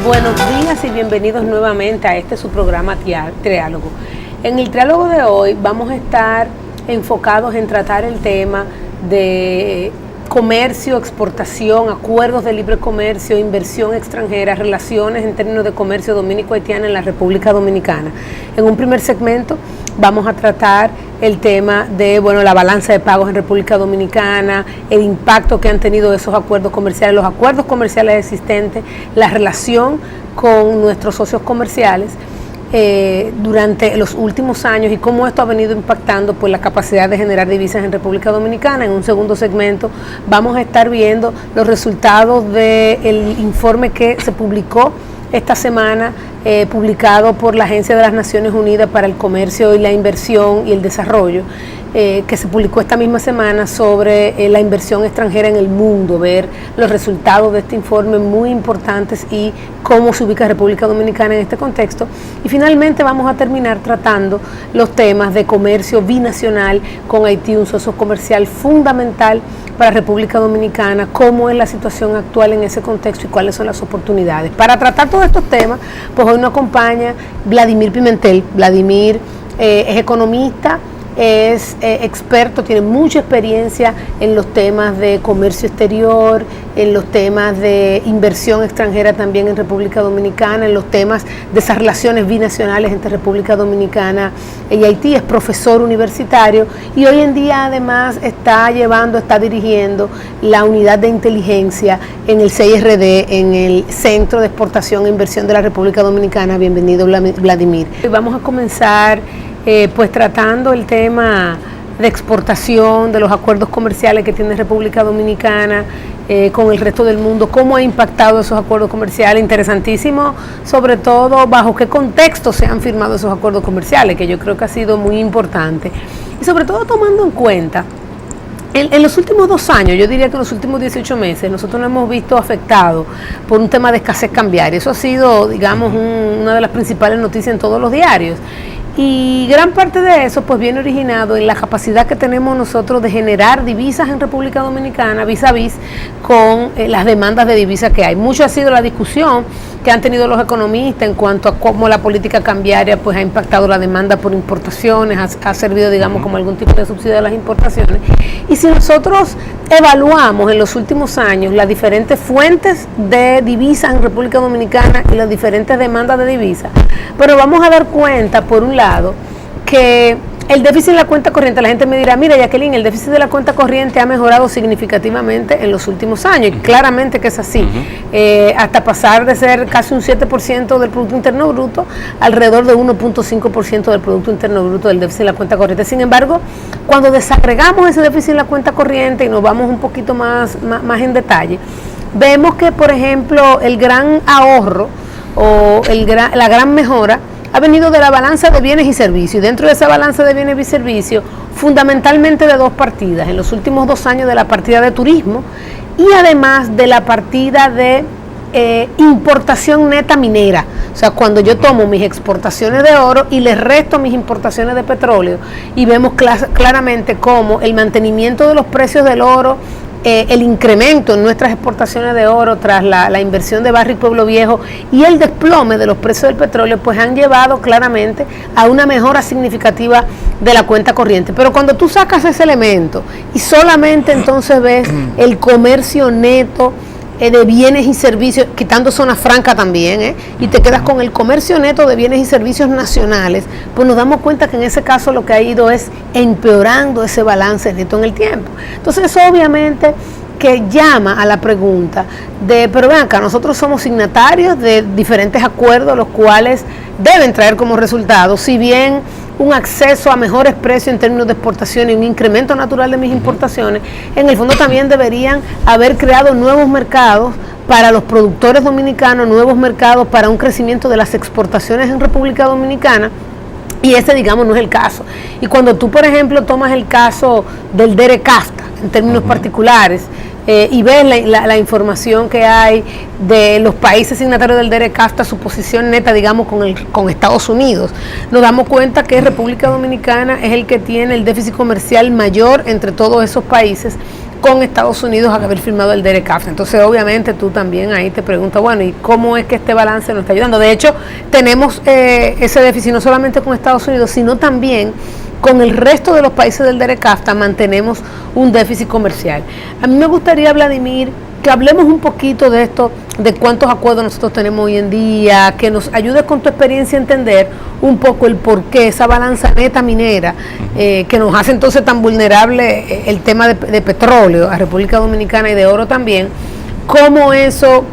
Buenos días y bienvenidos nuevamente a su programa Triálogo. En el triálogo de hoy vamos a estar enfocados en tratar el tema de comercio, exportación, acuerdos de libre comercio, inversión extranjera, relaciones en términos de comercio dominico-haitiano en la República Dominicana. En un primer segmento vamos a tratar el tema de la balanza de pagos en República Dominicana, el impacto que han tenido esos acuerdos comerciales, los acuerdos comerciales existentes, la relación con nuestros socios comerciales durante los últimos años y cómo esto ha venido impactando la capacidad de generar divisas en República Dominicana. En un segundo segmento vamos a estar viendo los resultados del informe que se publicó esta semana, publicado por la Agencia de las Naciones Unidas para el Comercio y la Inversión y el Desarrollo, que se publicó esta misma semana sobre la inversión extranjera en el mundo, ver los resultados de este informe muy importantes y cómo se ubica República Dominicana en este contexto. Y finalmente vamos a terminar tratando los temas de comercio binacional con Haití, un socio comercial fundamental para República Dominicana, cómo es la situación actual en ese contexto y cuáles son las oportunidades. Para tratar todos estos temas, pues hoy nos acompaña Vladimir Pimentel. Vladimir es economista, es experto, tiene mucha experiencia en los temas de comercio exterior, en los temas de inversión extranjera también en República Dominicana, en los temas de esas relaciones binacionales entre República Dominicana y Haití. Es profesor universitario y hoy en día además está dirigiendo la unidad de inteligencia en el CIRD, en el Centro de Exportación e Inversión de la República Dominicana. Bienvenido, Vladimir. Vamos a comenzar tratando el tema de exportación, de los acuerdos comerciales que tiene República Dominicana con el resto del mundo, cómo ha impactado esos acuerdos comerciales. Interesantísimo, sobre todo bajo qué contexto se han firmado esos acuerdos comerciales, que yo creo que ha sido muy importante, y sobre todo tomando en cuenta en los últimos 2 años, yo diría que en los últimos 18 meses, nosotros nos hemos visto afectados por un tema de escasez cambiaria. Eso ha sido, digamos, una de las principales noticias en todos los diarios. Y gran parte de eso viene originado en la capacidad que tenemos nosotros de generar divisas en República Dominicana vis a vis con las demandas de divisas que hay. Mucho ha sido la discusión que han tenido los economistas en cuanto a cómo la política cambiaria ha impactado la demanda por importaciones, ha servido, digamos, como algún tipo de subsidio a las importaciones. Y si nosotros evaluamos en los últimos años las diferentes fuentes de divisas en República Dominicana y las diferentes demandas de divisas, pero vamos a dar cuenta, por un lado, que el déficit de la cuenta corriente, la gente me dirá, mira, Jacqueline, el déficit de la cuenta corriente ha mejorado significativamente en los últimos años, y claramente que es así, hasta pasar de ser casi un 7% del Producto Interno Bruto, alrededor de 1.5% del Producto Interno Bruto del déficit de la cuenta corriente. Sin embargo, cuando desagregamos ese déficit de la cuenta corriente y nos vamos un poquito más en detalle, vemos que, por ejemplo, el gran ahorro o la gran mejora ha venido de la balanza de bienes y servicios, y dentro de esa balanza de bienes y servicios, fundamentalmente de 2 partidas, en los últimos 2 años de la partida de turismo y además de la partida de importación neta minera. O sea, cuando yo tomo mis exportaciones de oro y les resto mis importaciones de petróleo, y vemos claramente cómo el mantenimiento de los precios del oro, el incremento en nuestras exportaciones de oro tras la inversión de Barrick Pueblo Viejo y el desplome de los precios del petróleo, han llevado claramente a una mejora significativa de la cuenta corriente. Pero cuando tú sacas ese elemento y solamente entonces ves el comercio neto de bienes y servicios, quitando zona franca también, y te quedas con el comercio neto de bienes y servicios nacionales, pues nos damos cuenta que en ese caso lo que ha ido es empeorando ese balance neto en el tiempo. Entonces eso obviamente que llama a la pregunta de, pero ven acá, nosotros somos signatarios de diferentes acuerdos, los cuales deben traer como resultado, si bien un acceso a mejores precios en términos de exportación y un incremento natural de mis importaciones, en el fondo también deberían haber creado nuevos mercados para los productores dominicanos, nuevos mercados para un crecimiento de las exportaciones en República Dominicana, y ese, digamos, no es el caso. Y cuando tú, por ejemplo, tomas el caso del DERE-CAFTA en términos particulares, y ves la información que hay de los países signatarios del DERE-CAFTA, su posición neta, digamos, con Estados Unidos, nos damos cuenta que República Dominicana es el que tiene el déficit comercial mayor entre todos esos países, con Estados Unidos al haber firmado el DERECAFTA. Entonces, obviamente, tú también ahí te preguntas, bueno, ¿y cómo es que este balance nos está ayudando? De hecho, tenemos ese déficit no solamente con Estados Unidos, sino también con el resto de los países del DERECAFTA mantenemos un déficit comercial. A mí me gustaría, Vladimir, que hablemos un poquito de esto, de cuántos acuerdos nosotros tenemos hoy en día, que nos ayudes con tu experiencia a entender un poco el por qué esa balanza neta minera, que nos hace entonces tan vulnerable el tema de petróleo a República Dominicana y de oro también, cómo eso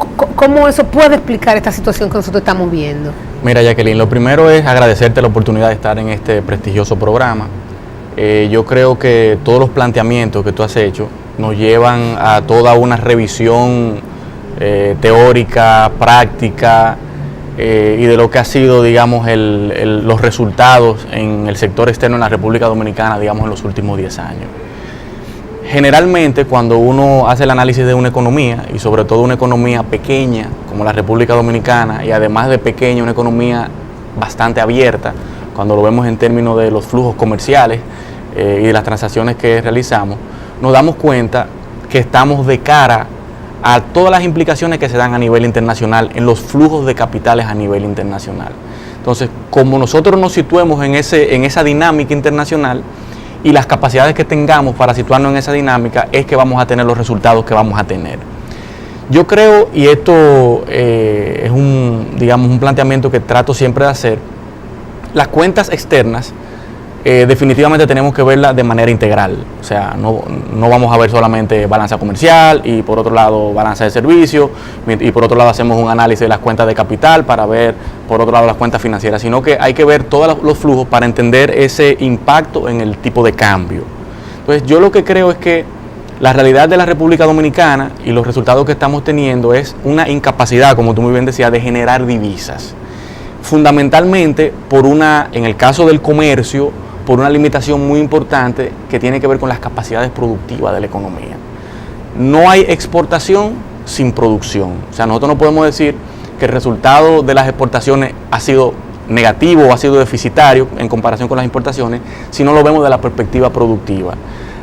puede explicar esta situación que nosotros estamos viendo. Mira, Jacqueline, lo primero es agradecerte la oportunidad de estar en este prestigioso programa. Yo creo que todos los planteamientos que tú has hecho nos llevan a toda una revisión teórica, práctica y de lo que ha sido, digamos, los resultados en el sector externo en la República Dominicana, digamos, en los últimos 10 años. Generalmente, cuando uno hace el análisis de una economía, y sobre todo una economía pequeña como la República Dominicana, y además de pequeña, una economía bastante abierta, cuando lo vemos en términos de los flujos comerciales y de las transacciones que realizamos, nos damos cuenta que estamos de cara a todas las implicaciones que se dan a nivel internacional en los flujos de capitales a nivel internacional. Entonces, como nosotros nos situemos en esa dinámica internacional y las capacidades que tengamos para situarnos en esa dinámica, es que vamos a tener los resultados que vamos a tener. Yo creo, y esto es un planteamiento que trato siempre de hacer, las cuentas externas definitivamente tenemos que verlas de manera integral. O sea, no vamos a ver solamente balanza comercial y por otro lado balanza de servicios y por otro lado hacemos un análisis de las cuentas de capital para ver por otro lado las cuentas financieras, sino que hay que ver todos los flujos para entender ese impacto en el tipo de cambio. Entonces, yo lo que creo es que la realidad de la República Dominicana y los resultados que estamos teniendo es una incapacidad, como tú muy bien decías, de generar divisas. Fundamentalmente en el caso del comercio, por una limitación muy importante que tiene que ver con las capacidades productivas de la economía. No hay exportación sin producción. O sea, nosotros no podemos decir que el resultado de las exportaciones ha sido negativo o ha sido deficitario en comparación con las importaciones, si no lo vemos de la perspectiva productiva.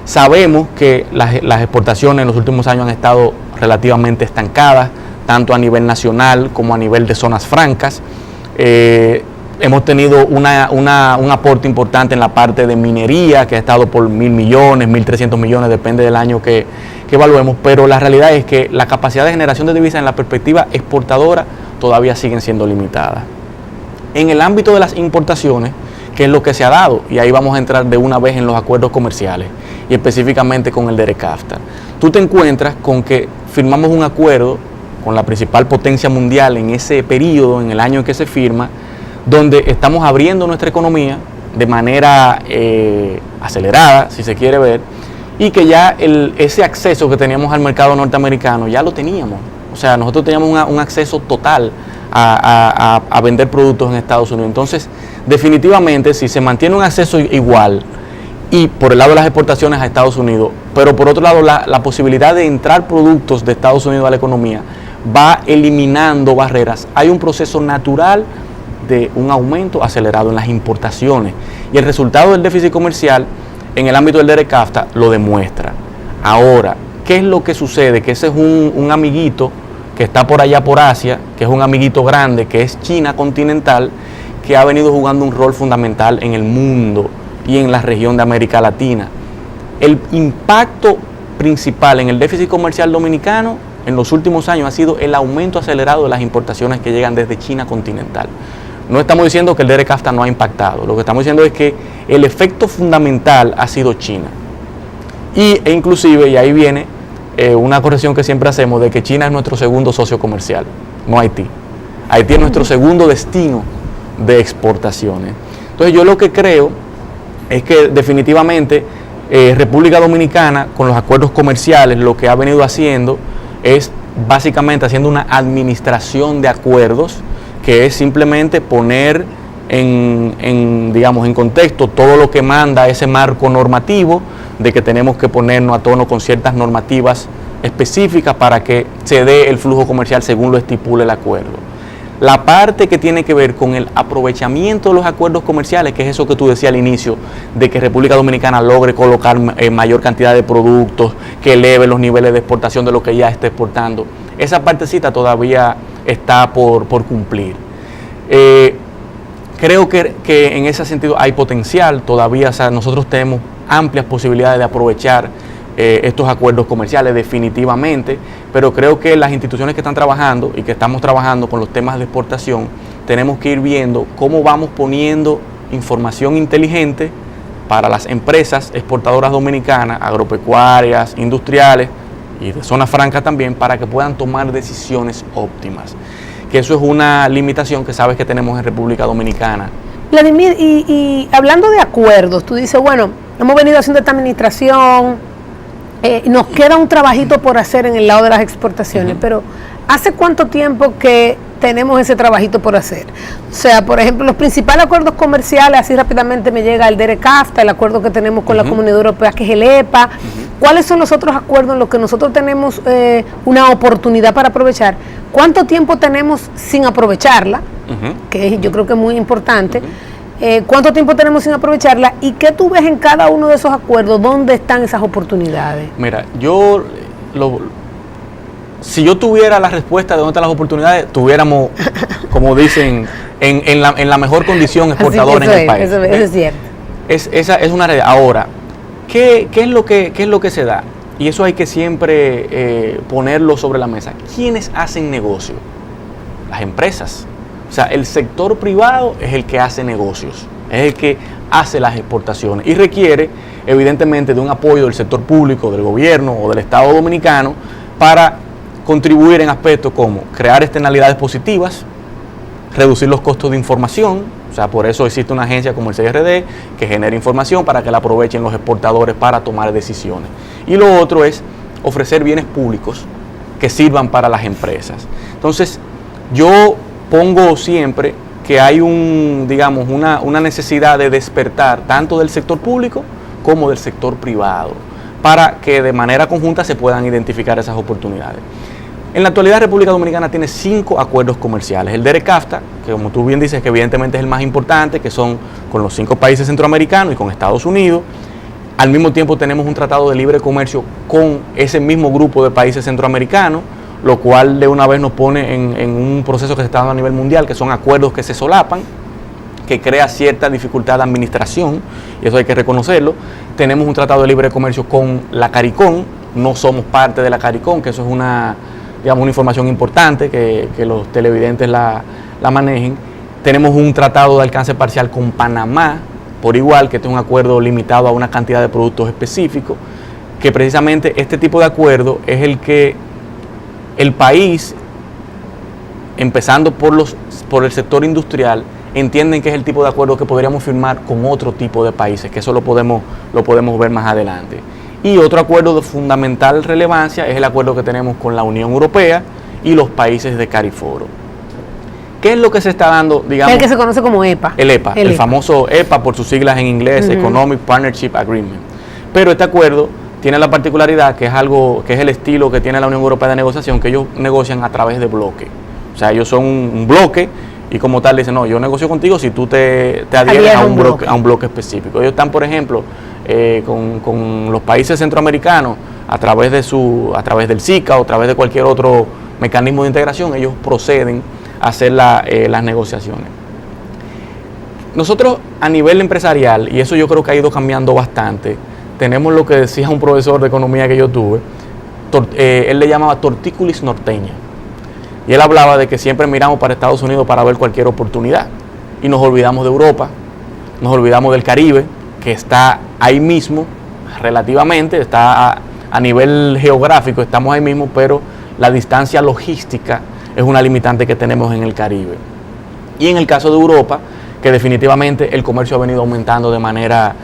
Sabemos que las exportaciones en los últimos años han estado relativamente estancadas, tanto a nivel nacional como a nivel de zonas francas. Hemos tenido un aporte importante en la parte de minería, que ha estado por 1.000 millones, 1.300 millones, depende del año que evaluemos, pero la realidad es que la capacidad de generación de divisas en la perspectiva exportadora todavía siguen siendo limitadas. En el ámbito de las importaciones, que es lo que se ha dado, y ahí vamos a entrar de una vez en los acuerdos comerciales, y específicamente con el DERECAFTA. Tú te encuentras con que firmamos un acuerdo con la principal potencia mundial en ese periodo, en el año en que se firma, donde estamos abriendo nuestra economía de manera acelerada, si se quiere ver, y que ya ese acceso que teníamos al mercado norteamericano ya lo teníamos. O sea, nosotros teníamos un acceso total a vender productos en Estados Unidos. Entonces, definitivamente, si se mantiene un acceso igual, y por el lado de las exportaciones a Estados Unidos, pero por otro lado la posibilidad de entrar productos de Estados Unidos a la economía va eliminando barreras, hay un proceso natural de un aumento acelerado en las importaciones, y el resultado del déficit comercial en el ámbito del DERECAFTA lo demuestra. Ahora, ¿qué es lo que sucede? Que ese es un amiguito que está por allá por Asia, que es un amiguito grande, que es China continental, que ha venido jugando un rol fundamental en el mundo y en la región de América Latina. El impacto principal en el déficit comercial dominicano en los últimos años ha sido el aumento acelerado de las importaciones que llegan desde China continental. No estamos diciendo que el DERECAFTA no ha impactado, lo que estamos diciendo es que el efecto fundamental ha sido China. E inclusive, y ahí viene una corrección que siempre hacemos, de que China es nuestro segundo socio comercial, no Haití. Haití es nuestro segundo destino de exportaciones. Entonces, yo lo que creo es que definitivamente República Dominicana, con los acuerdos comerciales, lo que ha venido haciendo es básicamente haciendo una administración de acuerdos, que es simplemente poner en contexto todo lo que manda ese marco normativo, de que tenemos que ponernos a tono con ciertas normativas específicas para que se dé el flujo comercial según lo estipule el acuerdo. la parte que tiene que ver con el aprovechamiento de los acuerdos comerciales, que es eso que tú decías al inicio, de que República Dominicana logre colocar mayor cantidad de productos, que eleve los niveles de exportación de lo que ya está exportando. Esa partecita todavía está por cumplir. Creo que en ese sentido hay potencial todavía, o sea, nosotros tenemos amplias posibilidades de aprovechar estos acuerdos comerciales definitivamente, pero creo que las instituciones que están trabajando y que estamos trabajando con los temas de exportación, tenemos que ir viendo cómo vamos poniendo información inteligente para las empresas exportadoras dominicanas, agropecuarias, industriales y de zona franca también, para que puedan tomar decisiones óptimas. Que eso es una limitación que sabes que tenemos en República Dominicana. Vladimir, y hablando de acuerdos, tú dices, bueno, hemos venido haciendo esta administración, nos queda un trabajito por hacer en el lado de las exportaciones, pero ¿hace cuánto tiempo que tenemos ese trabajito por hacer? O sea, por ejemplo, los principales acuerdos comerciales, así rápidamente me llega el DERECAFTA, el acuerdo que tenemos con la Comunidad Europea, que es el EPA. ¿Cuáles son los otros acuerdos en los que nosotros tenemos una oportunidad para aprovechar? ¿Cuánto tiempo tenemos sin aprovecharla? Que yo creo que es muy importante. ¿Cuánto tiempo tenemos sin aprovecharla? ¿Y qué tú ves en cada uno de esos acuerdos? ¿Dónde están esas oportunidades? Mira, si yo tuviera la respuesta de dónde están las oportunidades, tuviéramos, como dicen, en la mejor condición exportadora en el país. Eso es cierto. Esa es una realidad. Ahora, ¿qué es lo que se da? Y eso hay que siempre ponerlo sobre la mesa. ¿Quiénes hacen negocio? Las empresas. O sea, el sector privado es el que hace negocios, es el que hace las exportaciones y requiere, evidentemente, de un apoyo del sector público, del gobierno o del Estado dominicano para contribuir en aspectos como crear externalidades positivas, reducir los costos de información. O sea, por eso existe una agencia como el CRD que genera información para que la aprovechen los exportadores para tomar decisiones. Y lo otro es ofrecer bienes públicos que sirvan para las empresas. Entonces, yo pongo siempre que hay una necesidad de despertar tanto del sector público como del sector privado para que de manera conjunta se puedan identificar esas oportunidades. En la actualidad República Dominicana tiene 5 acuerdos comerciales. El DERECAFTA, que como tú bien dices que evidentemente es el más importante, que son con los 5 países centroamericanos y con Estados Unidos. Al mismo tiempo tenemos un tratado de libre comercio con ese mismo grupo de países centroamericanos, lo cual de una vez nos pone en un proceso que se está dando a nivel mundial, que son acuerdos que se solapan, que crea cierta dificultad de administración, y eso hay que reconocerlo. Tenemos un tratado de libre comercio con la CARICOM, no somos parte de la CARICOM, que eso es una información importante, que los televidentes la manejen. Tenemos un tratado de alcance parcial con Panamá, por igual, que este es un acuerdo limitado a una cantidad de productos específicos, que precisamente este tipo de acuerdo es el que el país, empezando por el sector industrial, entienden que es el tipo de acuerdo que podríamos firmar con otro tipo de países, que eso lo podemos ver más adelante. Y otro acuerdo de fundamental relevancia es el acuerdo que tenemos con la Unión Europea y los países de CARIFORO. ¿Qué es lo que se está dando, digamos? El que se conoce como EPA. El EPA, el famoso EPA por sus siglas en inglés, Economic Partnership Agreement. Pero este acuerdo tiene la particularidad que es el estilo que tiene la Unión Europea de negociación, que ellos negocian a través de bloques. O sea, ellos son un bloque y como tal dicen, no, yo negocio contigo si tú te adhieres a un bloque específico. Ellos están, por ejemplo, con los países centroamericanos a través del SICA o a través de cualquier otro mecanismo de integración, ellos proceden a hacer las negociaciones. Nosotros a nivel empresarial, y eso yo creo que ha ido cambiando bastante, tenemos lo que decía un profesor de economía que yo tuve, él le llamaba tortícolis norteña, y él hablaba de que siempre miramos para Estados Unidos para ver cualquier oportunidad, y nos olvidamos de Europa, nos olvidamos del Caribe, que está ahí mismo, relativamente, está a nivel geográfico, estamos ahí mismo, pero la distancia logística es una limitante que tenemos en el Caribe. Y en el caso de Europa, que definitivamente el comercio ha venido aumentando de manera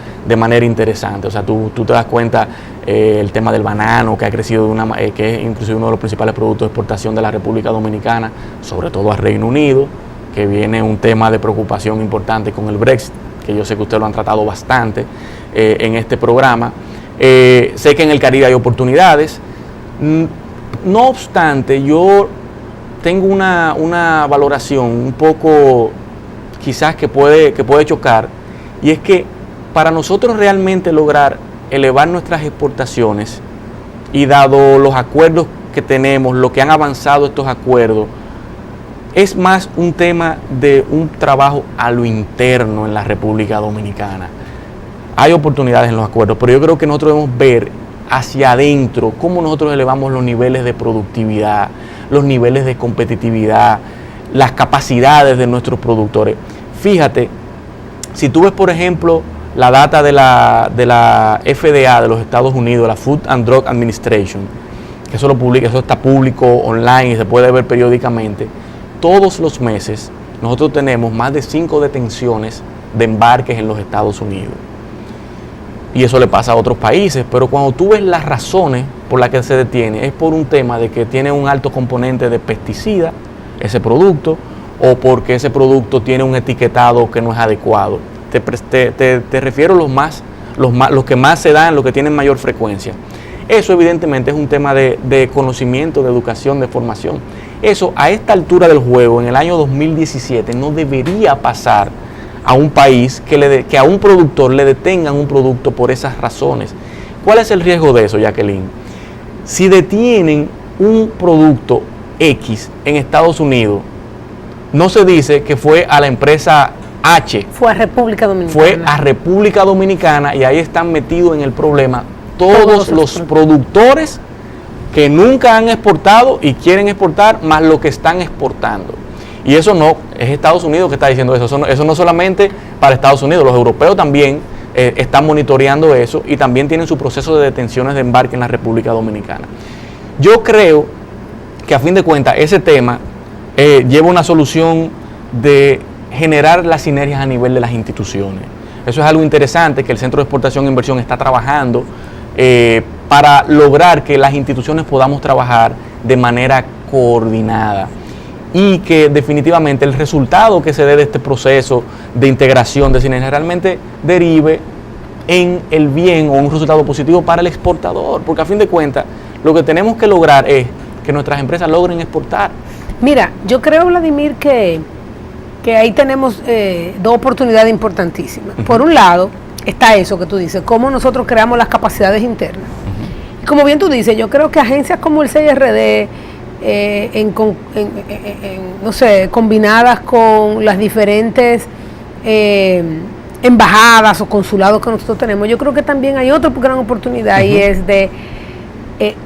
interesante. O sea, tú te das cuenta el tema del banano, que ha crecido que es inclusive uno de los principales productos de exportación de la República Dominicana, sobre todo a Reino Unido, que viene un tema de preocupación importante con el Brexit, que yo sé que ustedes lo han tratado bastante en este programa. Sé que en el Caribe hay oportunidades. No obstante, yo tengo una valoración un poco quizás que puede chocar, y es que para nosotros realmente lograr elevar nuestras exportaciones, y dado los acuerdos que tenemos, lo que han avanzado estos acuerdos, es más un tema de un trabajo a lo interno en la República Dominicana. Hay oportunidades en los acuerdos, pero yo creo que nosotros debemos ver hacia adentro cómo nosotros elevamos los niveles de productividad, los niveles de competitividad, las capacidades de nuestros productores. Fíjate, si tú ves, por ejemplo, la data de la FDA de los Estados Unidos, la Food and Drug Administration, que eso lo publica, eso está público online y se puede ver periódicamente, todos los meses nosotros tenemos más de 5 detenciones de embarques en los Estados Unidos. Y eso le pasa a otros países, pero cuando tú ves las razones por las que se detiene, es por un tema de que tiene un alto componente de pesticida, ese producto, o porque ese producto tiene un etiquetado que no es adecuado. Te refiero a los que más se dan, los que tienen mayor frecuencia. Eso evidentemente es un tema de conocimiento, de educación, de formación. Eso a esta altura del juego, en el año 2017, no debería pasar a un país que a un productor le detengan un producto por esas razones. ¿Cuál es el riesgo de eso, Jacqueline? Si detienen un producto X en Estados Unidos, no se dice que fue a la empresa H. Fue a República Dominicana. Fue a República Dominicana, y ahí están metidos en el problema todos los productores que nunca han exportado y quieren exportar, más lo que están exportando. Y eso no es Estados Unidos que está diciendo eso. Eso no solamente para Estados Unidos, los europeos también están monitoreando eso, y también tienen su proceso de detenciones de embarque en la República Dominicana. Yo creo que a fin de cuentas ese tema lleva una solución de generar las sinergias a nivel de las instituciones. Eso es algo interesante que el Centro de Exportación e Inversión está trabajando para lograr que las instituciones podamos trabajar de manera coordinada, y que definitivamente el resultado que se dé de este proceso de integración de sinergia realmente derive en el bien o un resultado positivo para el exportador, porque a fin de cuentas lo que tenemos que lograr es que nuestras empresas logren exportar. Mira, yo creo, Vladimir, que ahí tenemos dos oportunidades importantísimas. Por un lado está eso que tú dices, cómo nosotros creamos las capacidades internas. Y como bien tú dices, yo creo que agencias como el CIRD, no sé, combinadas con las diferentes embajadas o consulados que nosotros tenemos, yo creo que también hay otra gran oportunidad, y es de,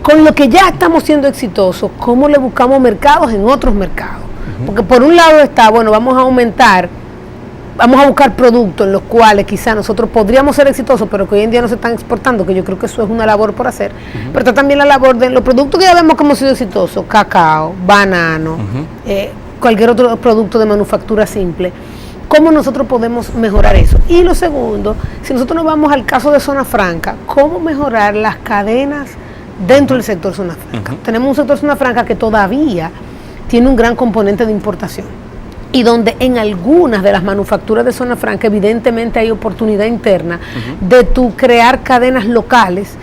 con lo que ya estamos siendo exitosos, cómo le buscamos mercados en otros mercados. Porque por un lado está, bueno, vamos a buscar productos en los cuales quizá nosotros podríamos ser exitosos, pero que hoy en día no se están exportando, que yo creo que eso es una labor por hacer. Pero está también la labor de los productos que ya vemos que hemos sido exitosos, cacao, banano, cualquier otro producto de manufactura simple. ¿Cómo nosotros podemos mejorar eso? Y lo segundo, si nosotros nos vamos al caso de Zona Franca, ¿cómo mejorar las cadenas dentro del sector Zona Franca? Tenemos un sector Zona Franca que todavía tiene un gran componente de importación, y donde en algunas de las manufacturas de Zona Franca evidentemente hay oportunidad interna de tu crear cadenas locales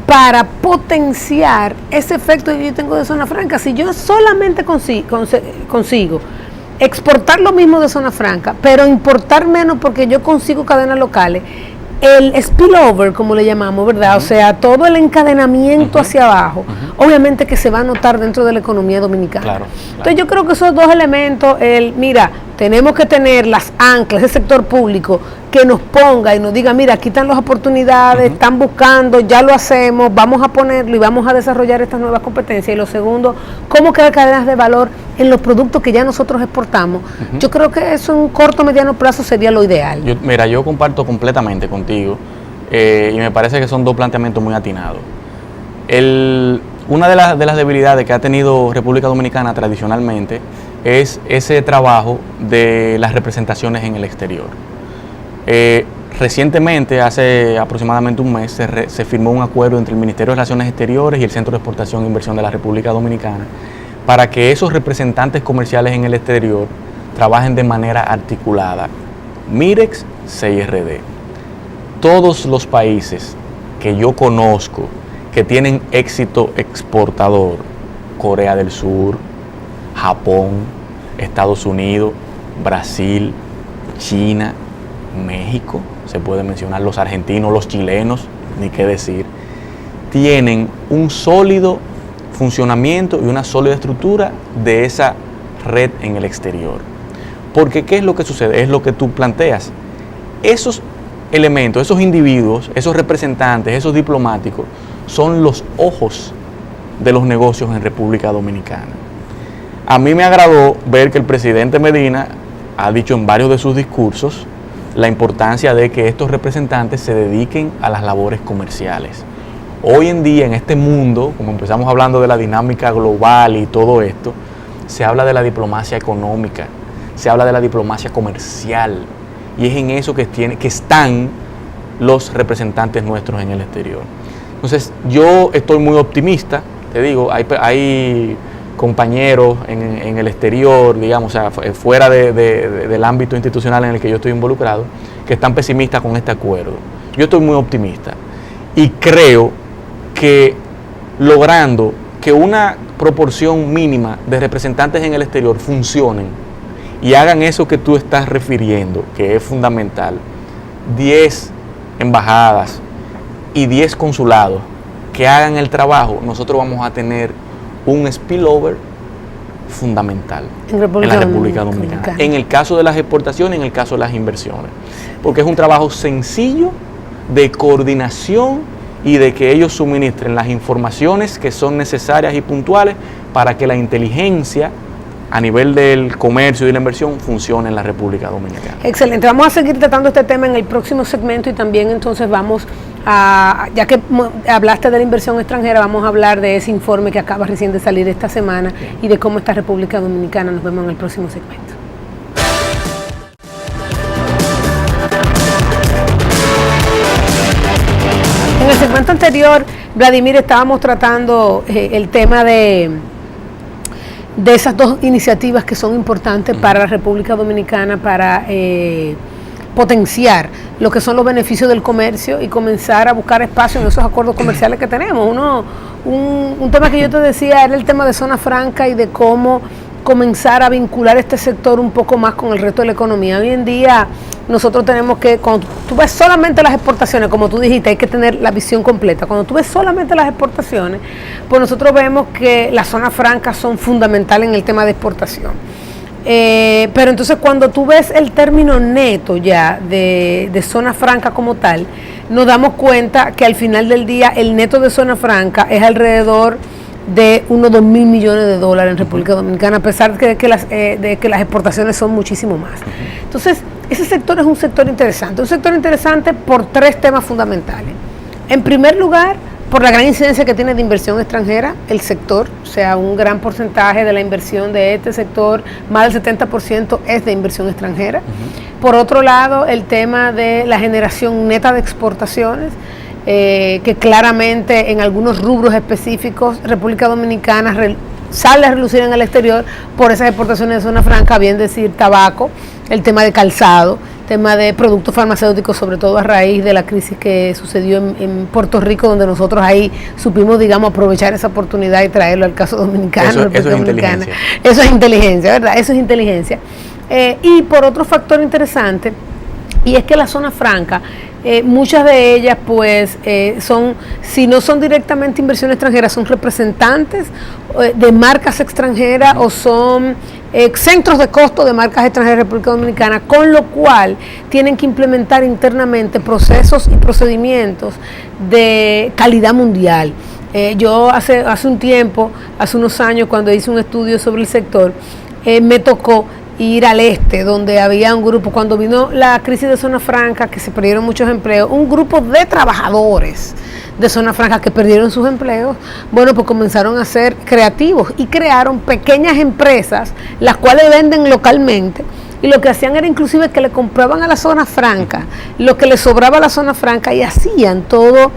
para potenciar ese efecto que yo tengo de Zona Franca. Si yo solamente consigo exportar lo mismo de Zona Franca, pero importar menos porque yo consigo cadenas locales, el spillover, como le llamamos, ¿verdad? O sea, todo el encadenamiento hacia abajo, obviamente que se va a notar dentro de la economía dominicana. Claro. Entonces yo creo que esos dos elementos, mira, tenemos que tener las anclas, el sector público que nos ponga y nos diga, mira, aquí están las oportunidades, están buscando, ya lo hacemos, vamos a ponerlo y vamos a desarrollar estas nuevas competencias. Y lo segundo, cómo crear cadenas de valor en los productos que ya nosotros exportamos. Yo creo que eso en un corto o mediano plazo sería lo ideal. Yo comparto completamente contigo, y me parece que son dos planteamientos muy atinados. Una de las debilidades que ha tenido República Dominicana tradicionalmente es ese trabajo de las representaciones en el exterior. Recientemente, hace aproximadamente un mes, se firmó un acuerdo entre el Ministerio de Relaciones Exteriores y el Centro de Exportación e Inversión de la República Dominicana para que esos representantes comerciales en el exterior trabajen de manera articulada. Mirex, CIRD. Todos los países que yo conozco que tienen éxito exportador, Corea del Sur, Japón, Estados Unidos, Brasil, China, México, se puede mencionar los argentinos, los chilenos, ni qué decir, tienen un sólido funcionamiento y una sólida estructura de esa red en el exterior. Porque ¿qué es lo que sucede? Es lo que tú planteas. Esos elementos, esos individuos, esos representantes, esos diplomáticos, son los ojos de los negocios en República Dominicana. A mí me agradó ver que el presidente Medina ha dicho en varios de sus discursos la importancia de que estos representantes se dediquen a las labores comerciales. Hoy en día, en este mundo, como empezamos hablando de la dinámica global y todo esto, se habla de la diplomacia económica, se habla de la diplomacia comercial, y es en eso que están los representantes nuestros en el exterior. Entonces, yo estoy muy optimista, te digo, hay compañeros en el exterior, digamos, o sea, fuera del ámbito institucional en el que yo estoy involucrado, que están pesimistas con este acuerdo. Yo estoy muy optimista y creo que logrando que una proporción mínima de representantes en el exterior funcionen y hagan eso que tú estás refiriendo, que es fundamental, 10 embajadas y 10 consulados que hagan el trabajo, nosotros vamos a tener un spillover fundamental en la República Dominicana. En el caso de las exportaciones, en el caso de las inversiones. Porque es un trabajo sencillo de coordinación y de que ellos suministren las informaciones que son necesarias y puntuales para que la inteligencia a nivel del comercio y de la inversión funcione en la República Dominicana. Excelente, vamos a seguir tratando este tema en el próximo segmento y también entonces vamos a, ya que hablaste de la inversión extranjera, vamos a hablar de ese informe que acaba recién de salir esta semana y de cómo está República Dominicana. Nos vemos en el próximo segmento. En el segmento anterior, Vladimir, estábamos tratando el tema de esas dos iniciativas que son importantes para la República Dominicana para potenciar lo que son los beneficios del comercio y comenzar a buscar espacio en esos acuerdos comerciales que tenemos. Un tema que yo te decía era el tema de zona franca y de cómo comenzar a vincular este sector un poco más con el resto de la economía. Hoy en día nosotros tenemos que, cuando tú ves solamente las exportaciones, como tú dijiste, hay que tener la visión completa. Cuando tú ves solamente las exportaciones, pues nosotros vemos que las zonas francas son fundamentales en el tema de exportación. Pero entonces cuando tú ves el término neto ya de zona franca como tal, nos damos cuenta que al final del día el neto de zona franca es alrededor de unos 2.000 millones de dólares en República Dominicana, a pesar de que las exportaciones son muchísimo más. Entonces, ese sector es un sector interesante por tres temas fundamentales. En primer lugar, por la gran incidencia que tiene de inversión extranjera, el sector, o sea, un gran porcentaje de la inversión de este sector, más del 70% es de inversión extranjera. Por otro lado, el tema de la generación neta de exportaciones, que claramente en algunos rubros específicos República Dominicana sale a relucir en el exterior por esas exportaciones de zona franca, bien decir tabaco, el tema de calzado, tema de productos farmacéuticos, sobre todo a raíz de la crisis que sucedió en Puerto Rico, donde nosotros ahí supimos, digamos, aprovechar esa oportunidad y traerlo al caso dominicano. Eso es inteligencia. Eso es inteligencia, ¿verdad? Eso es inteligencia. Y por otro factor interesante, y es que la zona franca, muchas de ellas pues son, si no son directamente inversión extranjera, son representantes de marcas extranjeras o son centros de costo de marcas extranjeras de República Dominicana, con lo cual tienen que implementar internamente procesos y procedimientos de calidad mundial. Yo hace un tiempo, hace unos años, cuando hice un estudio sobre el sector, me tocó ir al este, donde había un grupo, cuando vino la crisis de zona franca, que se perdieron muchos empleos, un grupo de trabajadores de zona franca que perdieron sus empleos, bueno, pues comenzaron a ser creativos y crearon pequeñas empresas, las cuales venden localmente, y lo que hacían era inclusive que le compraban a la zona franca lo que les sobraba a la zona franca y hacían todo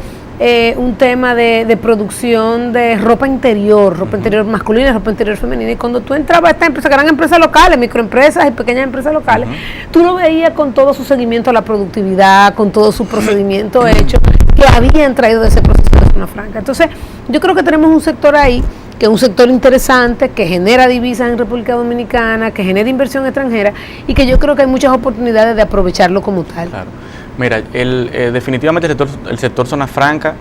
un tema de producción de ropa interior masculina, ropa interior femenina, y cuando tú entrabas a estas empresas, que eran empresas locales, microempresas y pequeñas empresas locales, tú lo veías con todo su seguimiento a la productividad, con todo su procedimiento hecho, que habían traído de ese proceso de zona franca. Entonces, yo creo que tenemos un sector ahí que es un sector interesante, que genera divisas en República Dominicana, que genera inversión extranjera y que yo creo que hay muchas oportunidades de aprovecharlo como tal. Claro. Mira, definitivamente el sector zona franca,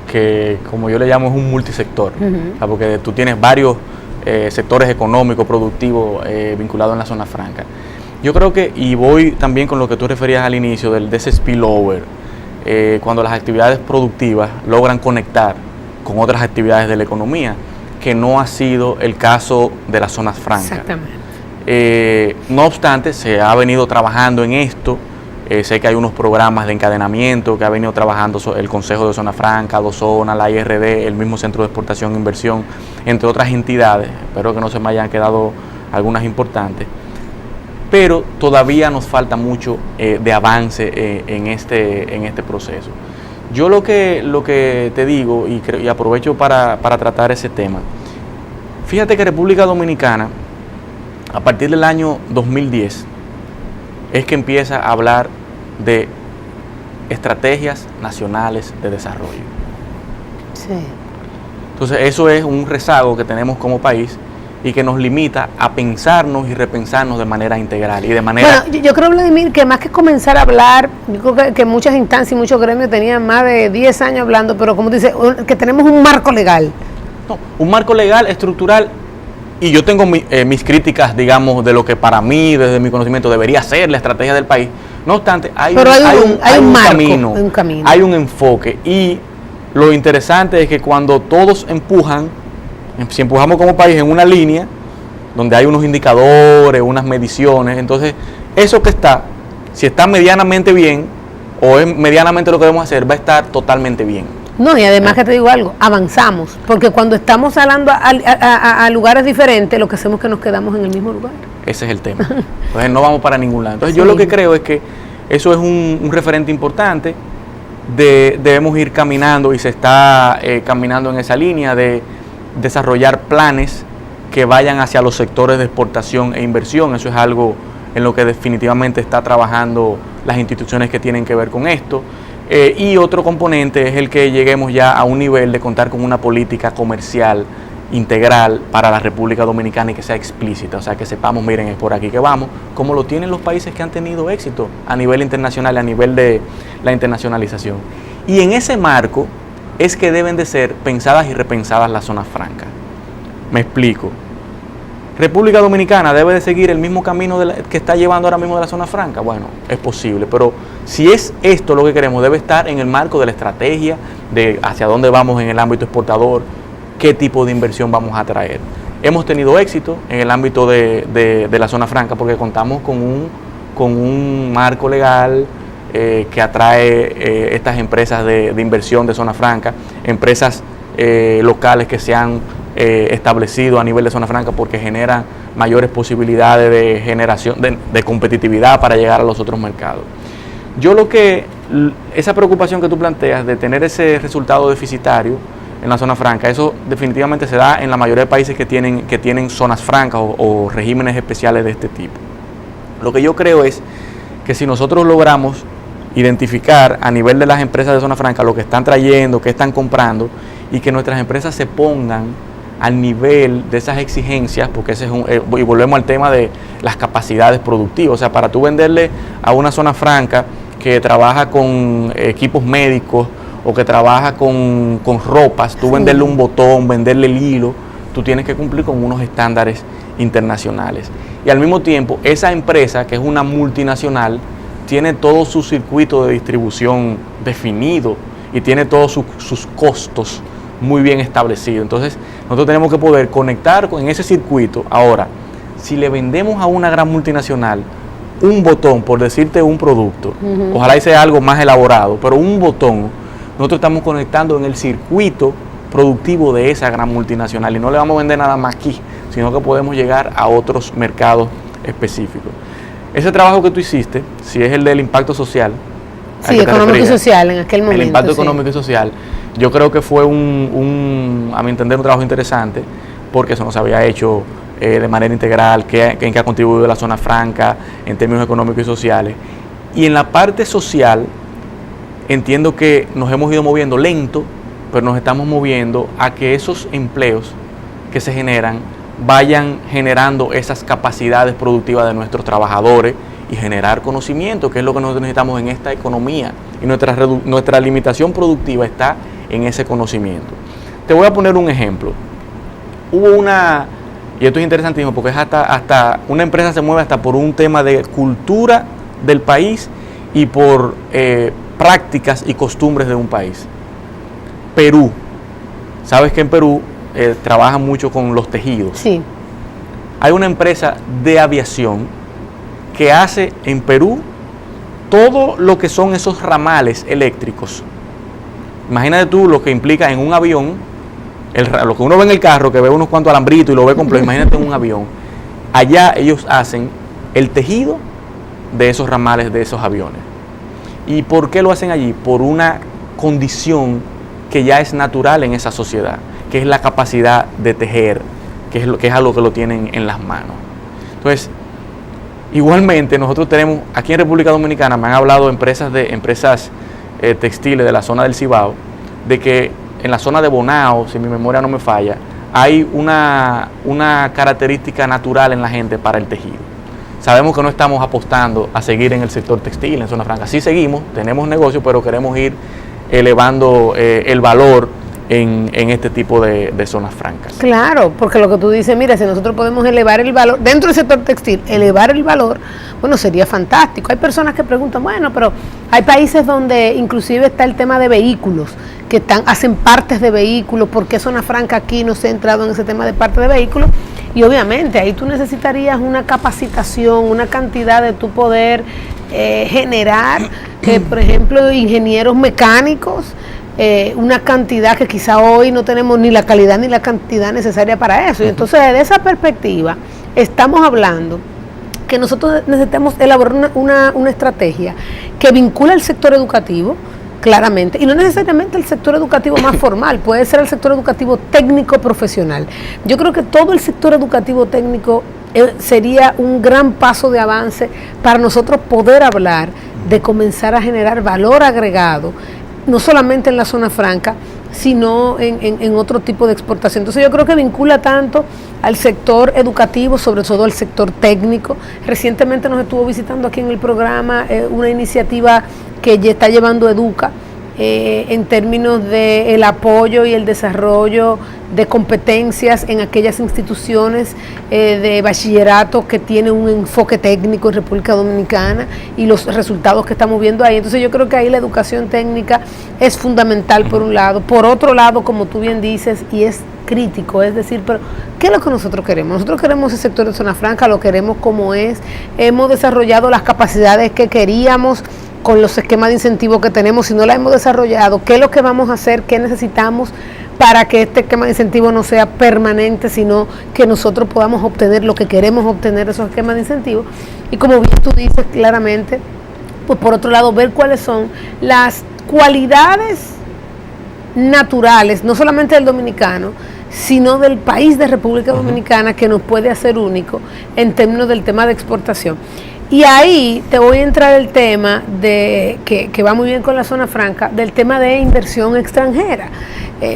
que como yo le llamo es un multisector, o sea, porque tú tienes varios sectores económicos, productivos vinculados en la zona franca. Yo creo que, y voy también con lo que tú referías al inicio, de ese spillover, cuando las actividades productivas logran conectar con otras actividades de la economía, que no ha sido el caso de las zonas francas. Exactamente. No obstante, se ha venido trabajando en esto. Sé que hay unos programas de encadenamiento que ha venido trabajando el Consejo de Zona Franca, DOZONA, la IRD, el mismo Centro de Exportación e Inversión, entre otras entidades. Espero que no se me hayan quedado algunas importantes. Pero todavía nos falta mucho de avance en este proceso. Yo lo que te digo, y aprovecho para tratar ese tema, fíjate que República Dominicana, a partir del año 2010, es que empieza a hablar de estrategias nacionales de desarrollo. Sí. Entonces eso es un rezago que tenemos como país y que nos limita a pensarnos y repensarnos de manera integral y de manera... Bueno, yo creo, Vladimir, que más que comenzar a hablar, yo creo que muchas instancias y muchos gremios tenían más de 10 años hablando, pero como dice, que tenemos un marco legal. No, un marco legal, estructural, y yo tengo mis críticas, digamos, de lo que para mí, desde mi conocimiento, debería ser la estrategia del país. No obstante, hay un camino, hay un enfoque, y lo interesante es que cuando todos empujan, si empujamos como país en una línea donde hay unos indicadores, unas mediciones, entonces eso que está, si está medianamente bien o es medianamente lo que debemos hacer, va a estar totalmente bien. No, y además que te digo algo, avanzamos, porque cuando estamos hablando a lugares diferentes, lo que hacemos es que nos quedamos en el mismo lugar. Ese es el tema. Entonces no vamos para ningún lado. Entonces yo lo que creo es que eso es un referente importante, debemos ir caminando y se está caminando en esa línea de desarrollar planes que vayan hacia los sectores de exportación e inversión. Eso es algo en lo que definitivamente está trabajando las instituciones que tienen que ver con esto. Y otro componente es el que lleguemos ya a un nivel de contar con una política comercial integral para la República Dominicana y que sea explícita, o sea, que sepamos, miren, es por aquí que vamos, como lo tienen los países que han tenido éxito a nivel internacional, a nivel de la internacionalización. Y en ese marco es que deben de ser pensadas y repensadas las zonas francas. Me explico. República Dominicana debe de seguir el mismo camino que está llevando ahora mismo de la zona franca. Bueno, es posible, pero si es esto lo que queremos, debe estar en el marco de la estrategia, de hacia dónde vamos en el ámbito exportador, qué tipo de inversión vamos a traer. Hemos tenido éxito en el ámbito de la zona franca porque contamos con un marco legal que atrae estas empresas de inversión de zona franca, empresas locales que se han establecido a nivel de zona franca porque generan mayores posibilidades de generación de competitividad para llegar a los otros mercados. Esa preocupación que tú planteas de tener ese resultado deficitario en la zona franca, eso definitivamente se da en la mayoría de países que tienen zonas francas o regímenes especiales de este tipo. Lo que yo creo es que si nosotros logramos identificar a nivel de las empresas de zona franca lo que están trayendo, qué están comprando, y que nuestras empresas se pongan al nivel de esas exigencias, porque ese es y volvemos al tema de las capacidades productivas. O sea, para tú venderle a una zona franca que trabaja con equipos médicos o que trabaja con ropas, tú venderle un botón, venderle el hilo, tú tienes que cumplir con unos estándares internacionales. Y al mismo tiempo, esa empresa, que es una multinacional, tiene todo su circuito de distribución definido y tiene todos sus costos muy bien establecidos. Entonces, nosotros tenemos que poder conectar en ese circuito. Ahora, si le vendemos a una gran multinacional un botón, por decirte un producto, ojalá y sea algo más elaborado, pero un botón, nosotros estamos conectando en el circuito productivo de esa gran multinacional y no le vamos a vender nada más aquí, sino que podemos llegar a otros mercados específicos. Ese trabajo que tú hiciste, si es el del impacto social, sí, económico y social en aquel momento. El impacto económico y social, yo creo que fue a mi entender, un trabajo interesante, porque eso no se había hecho de manera integral, en qué ha contribuido la zona franca en términos económicos y sociales. Y en la parte social, entiendo que nos hemos ido moviendo lento, pero nos estamos moviendo a que esos empleos que se generan vayan generando esas capacidades productivas de nuestros trabajadores y generar conocimiento, que es lo que nosotros necesitamos en esta economía. Y nuestra limitación productiva está en ese conocimiento. Te voy a poner un ejemplo. Y esto es interesantísimo porque es hasta una empresa se mueve hasta por un tema de cultura del país y por prácticas y costumbres de un país. Perú. Sabes que en Perú trabajan mucho con los tejidos. Sí. Hay una empresa de aviación que hace en Perú todo lo que son esos ramales eléctricos. Imagínate tú lo que implica en un avión, lo que uno ve en el carro, que ve unos cuantos alambritos y lo ve completo, imagínate en un avión. Allá ellos hacen el tejido de esos ramales de esos aviones. ¿Y por qué lo hacen allí? Por una condición que ya es natural en esa sociedad, que es la capacidad de tejer, que es algo que lo tienen en las manos. Entonces, igualmente nosotros tenemos, aquí en República Dominicana me han hablado empresas textiles de la zona del Cibao, de que en la zona de Bonao, si mi memoria no me falla, hay una característica natural en la gente para el tejido. Sabemos que no estamos apostando a seguir en el sector textil, en zona franca. Sí seguimos, tenemos negocio, pero queremos ir elevando el valor en este tipo de zonas francas. Claro, porque lo que tú dices, mira, si nosotros podemos elevar el valor, dentro del sector textil, elevar el valor, bueno, sería fantástico. Hay personas que preguntan, bueno, pero hay países donde inclusive está el tema de vehículos, que hacen partes de vehículos, ¿por qué zona franca aquí no se ha entrado en ese tema de partes de vehículos? Y obviamente ahí tú necesitarías una capacitación, una cantidad de tu poder generar, por ejemplo, ingenieros mecánicos, una cantidad que quizá hoy no tenemos ni la calidad ni la cantidad necesaria para eso. Y entonces, desde esa perspectiva, estamos hablando que nosotros necesitamos elaborar una estrategia que vincula el sector educativo, claramente, y no necesariamente el sector educativo más formal, puede ser el sector educativo técnico profesional. Yo creo que todo el sector educativo técnico sería un gran paso de avance para nosotros poder hablar de comenzar a generar valor agregado, no solamente en la zona franca, sino en otro tipo de exportación. Entonces yo creo que vincula tanto al sector educativo, sobre todo al sector técnico. Recientemente nos estuvo visitando aquí en el programa una iniciativa que ya está llevando Educa en términos del apoyo y el desarrollo de competencias en aquellas instituciones de bachillerato que tienen un enfoque técnico en República Dominicana y los resultados que estamos viendo ahí. Entonces yo creo que ahí la educación técnica es fundamental por un lado. Por otro lado, como tú bien dices, y es crítico, es decir, pero ¿qué es lo que nosotros queremos? Nosotros queremos el sector de zona franca, lo queremos como es, hemos desarrollado las capacidades que queríamos con los esquemas de incentivo que tenemos. Si no la hemos desarrollado, ¿qué es lo que vamos a hacer? ¿Qué necesitamos para que este esquema de incentivo no sea permanente, sino que nosotros podamos obtener lo que queremos obtener de esos esquemas de incentivo? Y como bien tú dices claramente, pues por otro lado, ver cuáles son las cualidades naturales, no solamente del dominicano, sino del país de República Dominicana, que nos puede hacer único en términos del tema de exportación. Y ahí te voy a entrar el tema de que va muy bien con la zona franca, del tema de inversión extranjera.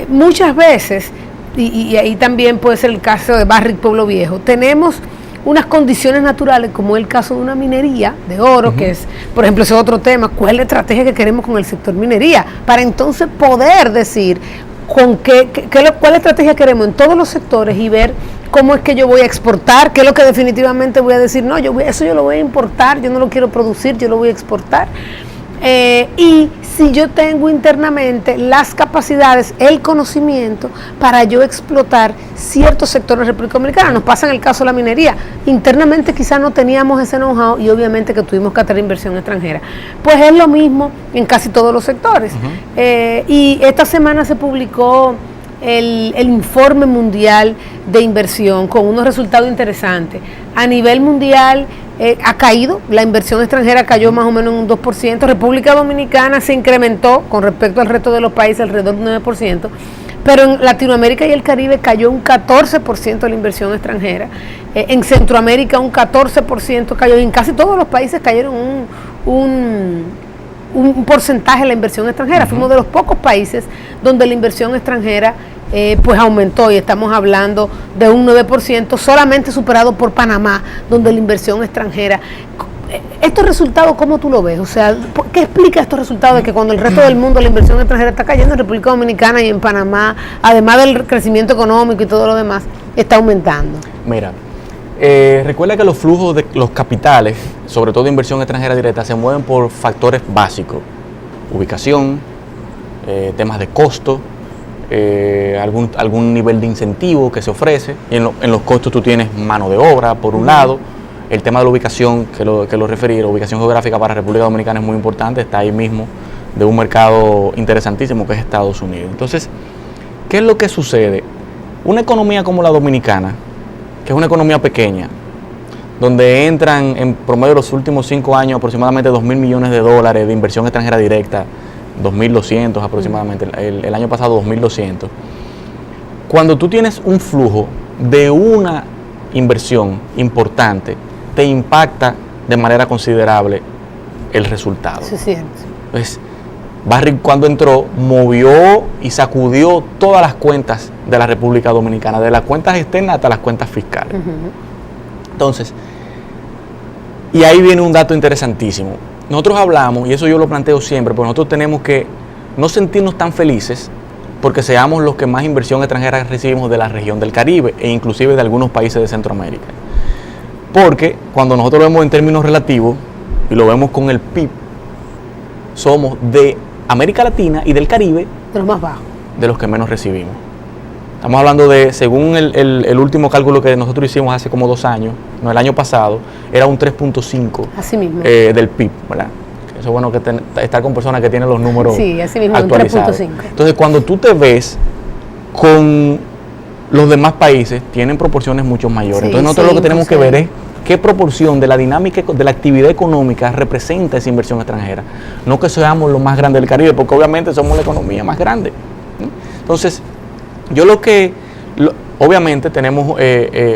Muchas veces, y ahí también puede ser el caso de Barrick Pueblo Viejo, tenemos unas condiciones naturales, como el caso de una minería de oro, que es, por ejemplo, ese otro tema, cuál es la estrategia que queremos con el sector minería, para entonces poder decir cuál estrategia queremos en todos los sectores y ver cómo es que yo voy a exportar, qué es lo que definitivamente voy a decir, no, eso yo lo voy a importar, yo no lo quiero producir, yo lo voy a exportar. Y si yo tengo internamente las capacidades, el conocimiento para yo explotar ciertos sectores de República Dominicana. Nos pasa en el caso de la minería. Internamente quizás no teníamos ese know-how y obviamente que tuvimos que hacer inversión extranjera. Pues es lo mismo en casi todos los sectores. Y esta semana se publicó el informe mundial de inversión con unos resultados interesantes. A nivel mundial ha caído, la inversión extranjera cayó más o menos en un 2%, República Dominicana se incrementó con respecto al resto de los países alrededor de un 9%, pero en Latinoamérica y el Caribe cayó un 14% de la inversión extranjera, en Centroamérica un 14% cayó, y en casi todos los países cayeron un un porcentaje de la inversión extranjera. Fuimos de los pocos países donde la inversión extranjera pues aumentó, y estamos hablando de un 9%, solamente superado por Panamá, donde la inversión extranjera. ¿Estos resultados cómo tú lo ves? O sea, ¿qué explica estos resultados de que cuando el resto del mundo la inversión extranjera está cayendo, en República Dominicana y en Panamá, además del crecimiento económico y todo lo demás, está aumentando? Mira, recuerda que los flujos de los capitales, sobre todo de inversión extranjera directa, se mueven por factores básicos: ubicación, temas de costo, algún nivel de incentivo que se ofrece. Y en los costos tú tienes mano de obra, por un lado. El tema de la ubicación, que lo referí, la ubicación geográfica para República Dominicana es muy importante, está ahí mismo, de un mercado interesantísimo que es Estados Unidos. Entonces, ¿qué es lo que sucede? Una economía como la dominicana, que es una economía pequeña, donde entran en promedio los últimos 5 años aproximadamente 2.000 millones de dólares de inversión extranjera directa, 2.200 aproximadamente, el año pasado 2.200. Cuando tú tienes un flujo de una inversión importante, te impacta de manera considerable el resultado. Eso es cierto. Entonces, Barrick, cuando entró, movió y sacudió todas las cuentas de la República Dominicana, de las cuentas externas hasta las cuentas fiscales. Entonces, y ahí viene un dato interesantísimo. Nosotros hablamos, y eso yo lo planteo siempre, porque nosotros tenemos que no sentirnos tan felices porque seamos los que más inversión extranjera recibimos de la región del Caribe e inclusive de algunos países de Centroamérica. Porque cuando nosotros lo vemos en términos relativos y lo vemos con el PIB, somos de América Latina y del Caribe de los más bajos, de los que menos recibimos. Estamos hablando de, según el último cálculo que nosotros hicimos hace como 2 años, no, el año pasado, era un 3.5 así mismo del PIB, ¿verdad? Eso es bueno que estar con personas que tienen los números así mismo, actualizados. Un 3.5. Entonces, cuando tú te ves con los demás países, tienen proporciones mucho mayores. Entonces, nosotros lo que tenemos que ver es qué proporción de la dinámica de la actividad económica representa esa inversión extranjera. No que seamos los más grandes del Caribe, porque obviamente somos la economía más grande. Entonces, obviamente tenemos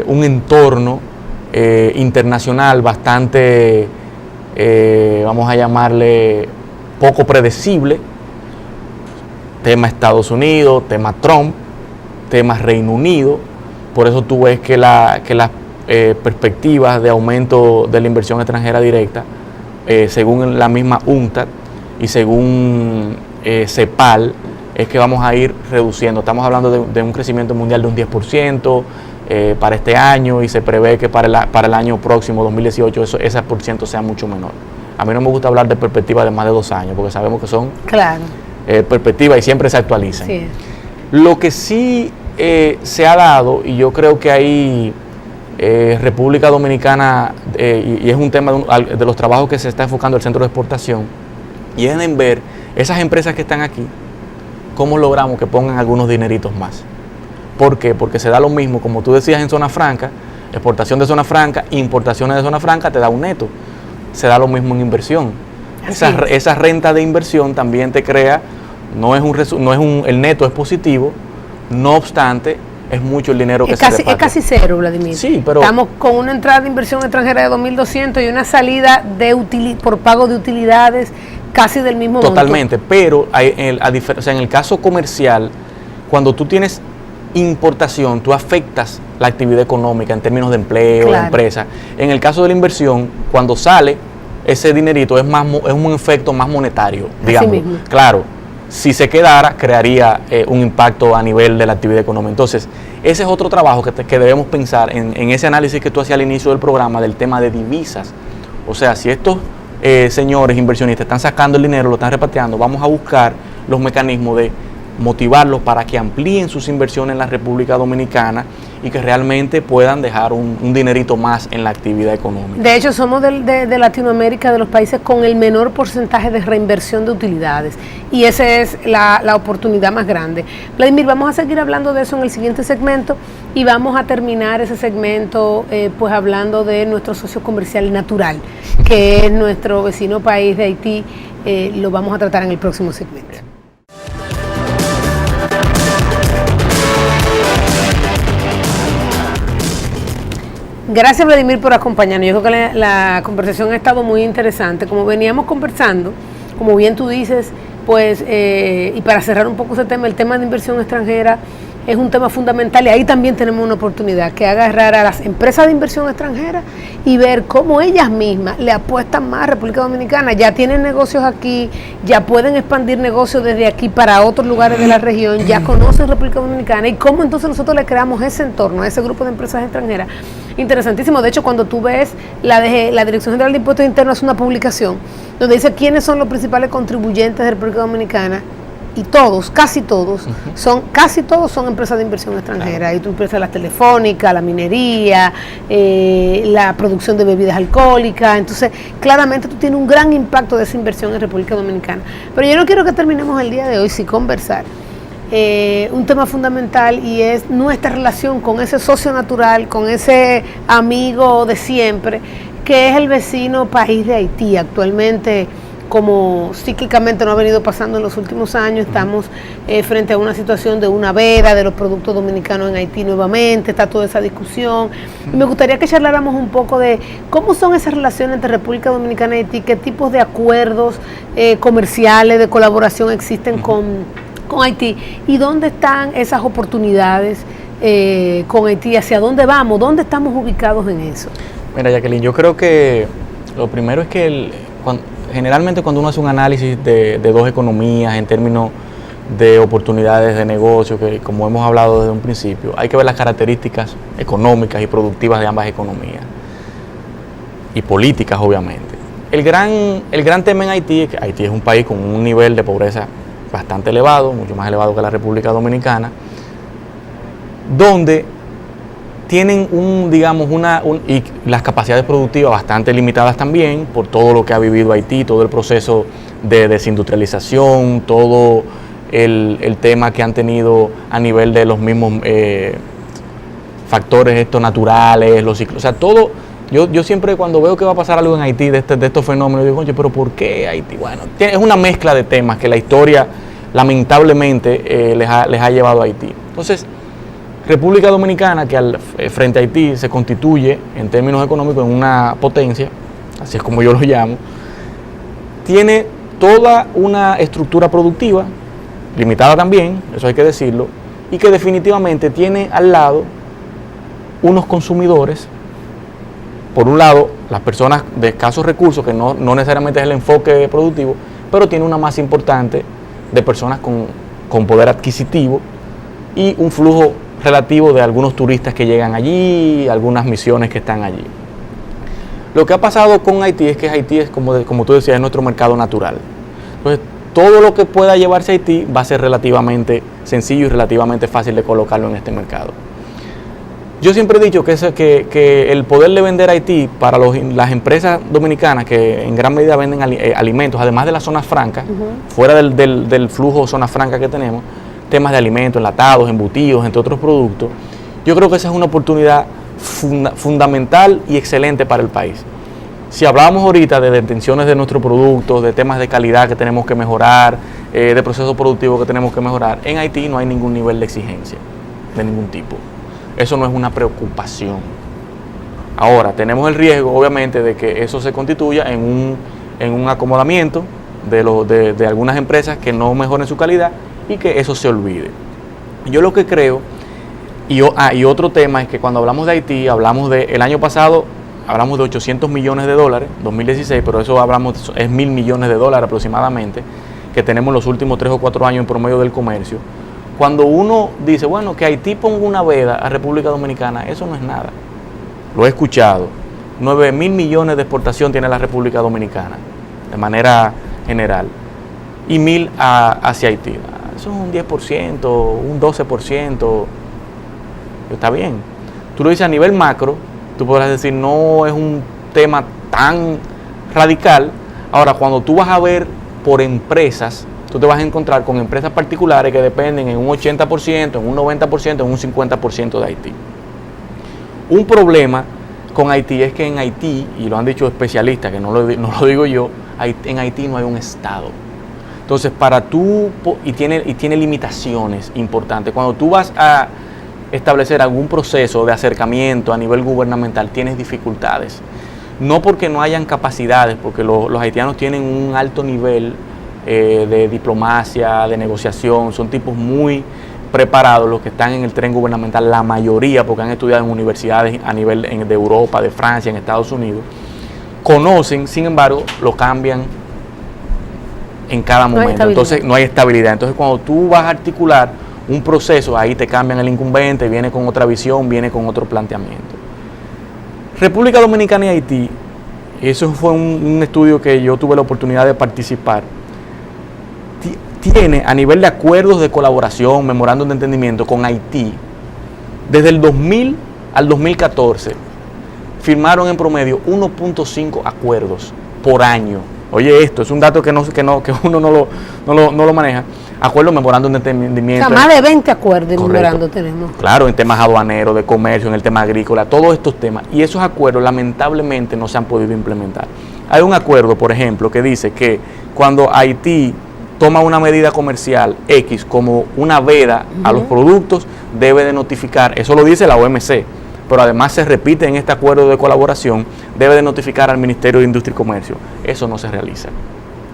un entorno internacional bastante, vamos a llamarle, poco predecible. Tema Estados Unidos, tema Trump, tema Reino Unido. Por eso tú ves que las perspectivas de aumento de la inversión extranjera directa, según la misma UNCTAD y según CEPAL, es que vamos a ir reduciendo. Estamos hablando de un crecimiento mundial de un 10% para este año, y se prevé que para el año próximo, 2018, ese por ciento sea mucho menor. A mí no me gusta hablar de perspectivas de más de 2 años, porque sabemos que son perspectivas y siempre se actualizan. Sí. Lo que sí se ha dado, y yo creo que ahí República Dominicana, y es un tema de los trabajos que se está enfocando el Centro de Exportación, y es en ver esas empresas que están aquí, cómo logramos que pongan algunos dineritos más. ¿Por qué? Porque se da lo mismo, como tú decías, en zona franca, exportación de zona franca, importaciones de zona franca, te da un neto. Se da lo mismo en inversión. Esa renta de inversión también te crea, el neto es positivo, no obstante, es mucho el dinero que se reparte. Es casi cero, Vladimir. Sí, pero estamos con una entrada de inversión extranjera de 2.200 y una salida por pago de utilidades casi del mismo monto. Totalmente, pero en el caso comercial, cuando tú tienes importación, tú afectas la actividad económica en términos de empleo, de empresa. En el caso de la inversión, cuando sale ese dinerito, es un efecto más monetario, digamos. Así mismo. Claro, si se quedara, crearía un impacto a nivel de la actividad económica. Entonces, ese es otro trabajo que debemos pensar en ese análisis que tú hacías al inicio del programa del tema de divisas. O sea, si estos señores inversionistas están sacando el dinero, lo están repatriando, vamos a buscar los mecanismos de motivarlos para que amplíen sus inversiones en la República Dominicana y que realmente puedan dejar un dinerito más en la actividad económica. De hecho, somos de Latinoamérica, de los países con el menor porcentaje de reinversión de utilidades, y esa es la oportunidad más grande. Vladimir, vamos a seguir hablando de eso en el siguiente segmento, y vamos a terminar ese segmento pues hablando de nuestro socio comercial natural, que es nuestro vecino país de Haití. Lo vamos a tratar en el próximo segmento. Gracias, Vladimir, por acompañarnos. Yo creo que la conversación ha estado muy interesante. Como veníamos conversando, como bien tú dices, pues, y para cerrar un poco ese tema, el tema de inversión extranjera es un tema fundamental y ahí también tenemos una oportunidad que agarrar a las empresas de inversión extranjera y ver cómo ellas mismas le apuestan más a República Dominicana. Ya tienen negocios aquí, ya pueden expandir negocios desde aquí para otros lugares de la región, ya conocen República Dominicana y cómo entonces nosotros le creamos ese entorno, a ese grupo de empresas extranjeras. Interesantísimo. De hecho, cuando tú ves la Dirección General de Impuestos Internos hace una publicación donde dice quiénes son los principales contribuyentes de República Dominicana, y todos, casi todos son empresas de inversión extranjera. Claro. Y tú empresas las telefónicas, la minería, la producción de bebidas alcohólicas. Entonces, claramente tú tienes un gran impacto de esa inversión en República Dominicana. Pero yo no quiero que terminemos el día de hoy sin conversar un tema fundamental, y es nuestra relación con ese socio natural, con ese amigo de siempre, que es el vecino país de Haití. Actualmente, como cíclicamente nos ha venido pasando en los últimos años, estamos frente a una situación de una veda de los productos dominicanos en Haití nuevamente, está toda esa discusión. Y me gustaría que charláramos un poco de cómo son esas relaciones entre República Dominicana y Haití, qué tipos de acuerdos comerciales, de colaboración existen con Haití, y dónde están esas oportunidades con Haití, hacia dónde vamos, dónde estamos ubicados en eso. Mira, Jacqueline, yo creo que lo primero es que generalmente cuando uno hace un análisis de dos economías en términos de oportunidades de negocio, que como hemos hablado desde un principio, hay que ver las características económicas y productivas de ambas economías y políticas, obviamente. El gran tema en Haití es que Haití es un país con un nivel de pobreza bastante elevado, mucho más elevado que la República Dominicana, donde tienen y las capacidades productivas bastante limitadas también por todo lo que ha vivido Haití, todo el proceso de desindustrialización, todo el tema que han tenido a nivel de los mismos factores naturales, los ciclos, o sea, todo. Yo siempre cuando veo que va a pasar algo en Haití de estos fenómenos, digo, oye, pero ¿por qué Haití? Bueno, es una mezcla de temas que la historia lamentablemente les ha llevado a Haití. Entonces, República Dominicana, que frente a Haití se constituye en términos económicos en una potencia, así es como yo lo llamo, tiene toda una estructura productiva, limitada también, eso hay que decirlo, y que definitivamente tiene al lado unos consumidores, por un lado, las personas de escasos recursos, que no necesariamente es el enfoque productivo, pero tiene una masa importante de personas con poder adquisitivo y un flujo relativo de algunos turistas que llegan allí, algunas misiones que están allí. Lo que ha pasado con Haití es que Haití es, como tú decías, es nuestro mercado natural. Entonces, todo lo que pueda llevarse a Haití va a ser relativamente sencillo y relativamente fácil de colocarlo en este mercado. Yo siempre he dicho que el poderle vender a Haití para las empresas dominicanas que en gran medida venden alimentos, además de las zonas francas, fuera del flujo de zonas francas que tenemos, temas de alimentos, enlatados, embutidos, entre otros productos, yo creo que esa es una oportunidad fundamental y excelente para el país. Si hablábamos ahorita de detenciones de nuestros productos, de temas de calidad que tenemos que mejorar, de procesos productivos que tenemos que mejorar, en Haití no hay ningún nivel de exigencia, de ningún tipo. Eso no es una preocupación. Ahora, tenemos el riesgo, obviamente, de que eso se constituya en un acomodamiento de algunas empresas que no mejoren su calidad y que eso se olvide. Yo lo que creo, y otro tema es que cuando hablamos de Haití, el año pasado hablamos de 800 millones de dólares, 2016, pero eso es 1.000 millones de dólares aproximadamente, que tenemos los últimos 3 o 4 años en promedio del comercio. Cuando uno dice, bueno, que Haití ponga una veda a República Dominicana, eso no es nada. Lo he escuchado. 9.000 millones de exportación tiene la República Dominicana, de manera general, y 1.000 hacia Haití. Eso es un 10%, un 12%, está bien. Tú lo dices a nivel macro, tú podrás decir, no es un tema tan radical. Ahora, cuando tú vas a ver por empresas, tú te vas a encontrar con empresas particulares que dependen en un 80%, en un 90%, en un 50% de Haití. Un problema con Haití es que en Haití, y lo han dicho especialistas, que no lo digo yo, en Haití no hay un Estado. Entonces, y tiene limitaciones importantes. Cuando tú vas a establecer algún proceso de acercamiento a nivel gubernamental, tienes dificultades. No porque no hayan capacidades, porque los haitianos tienen un alto nivel de diplomacia, de negociación, son tipos muy preparados los que están en el tren gubernamental, la mayoría, porque han estudiado en universidades a nivel de Europa, de Francia, en Estados Unidos, conocen, sin embargo, lo cambian en cada momento. Entonces no hay estabilidad. Entonces cuando tú vas a articular un proceso, ahí te cambian el incumbente, viene con otra visión, viene con otro planteamiento. República Dominicana y Haití, eso fue un estudio que yo tuve la oportunidad de participar, tiene a nivel de acuerdos de colaboración, memorándum de entendimiento con Haití, desde el 2000 al 2014, firmaron en promedio 1.5 acuerdos por año. Oye, esto es un dato que uno no lo maneja. Acuerdos, memorándum de entendimiento. O sea, más de 20 acuerdos de memorándum tenemos. Claro, en temas aduaneros, de comercio, en el tema agrícola, todos estos temas. Y esos acuerdos lamentablemente no se han podido implementar. Hay un acuerdo, por ejemplo, que dice que cuando Haití toma una medida comercial X como una veda a los productos, debe de notificar, eso lo dice la OMC, pero además se repite en este acuerdo de colaboración, debe de notificar al Ministerio de Industria y Comercio. Eso no se realiza.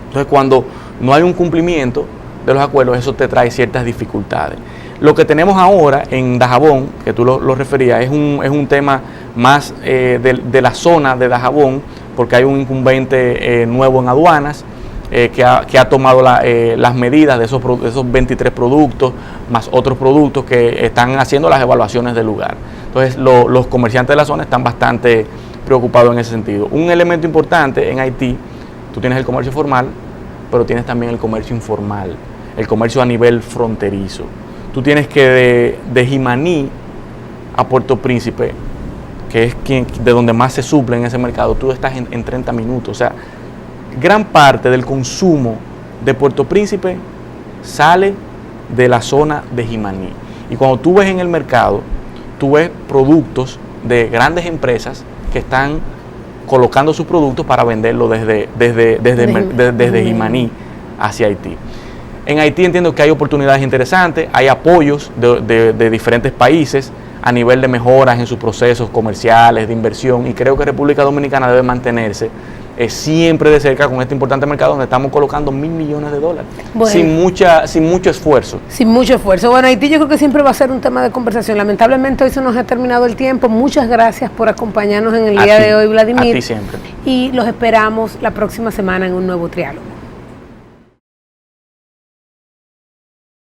Entonces, cuando no hay un cumplimiento de los acuerdos, eso te trae ciertas dificultades. Lo que tenemos ahora en Dajabón, que tú lo referías, es un tema más de la zona de Dajabón, porque hay un incumbente nuevo en aduanas, que ha tomado las medidas de esos 23 productos, más otros productos que están haciendo las evaluaciones del lugar. Entonces, los comerciantes de la zona están bastante preocupados en ese sentido. Un elemento importante en Haití, tú tienes el comercio formal, pero tienes también el comercio informal, el comercio a nivel fronterizo. Tú tienes que de Jimaní a Puerto Príncipe, que es de donde más se suple en ese mercado, tú estás en 30 minutos. O sea, gran parte del consumo de Puerto Príncipe sale de la zona de Jimaní. Y cuando tú ves en el mercado, tú ves productos de grandes empresas que están colocando sus productos para venderlo desde Jimaní hacia Haití. En Haití entiendo que hay oportunidades interesantes, hay apoyos de diferentes países a nivel de mejoras en sus procesos comerciales, de inversión, y creo que República Dominicana debe mantenerse siempre de cerca con este importante mercado donde estamos colocando $1.000 millones. Bueno, sin mucho esfuerzo. Sin mucho esfuerzo. Bueno, Haití yo creo que siempre va a ser un tema de conversación. Lamentablemente hoy se nos ha terminado el tiempo. Muchas gracias por acompañarnos en el día de hoy, Vladimir. A ti siempre. Y los esperamos la próxima semana en un nuevo triálogo.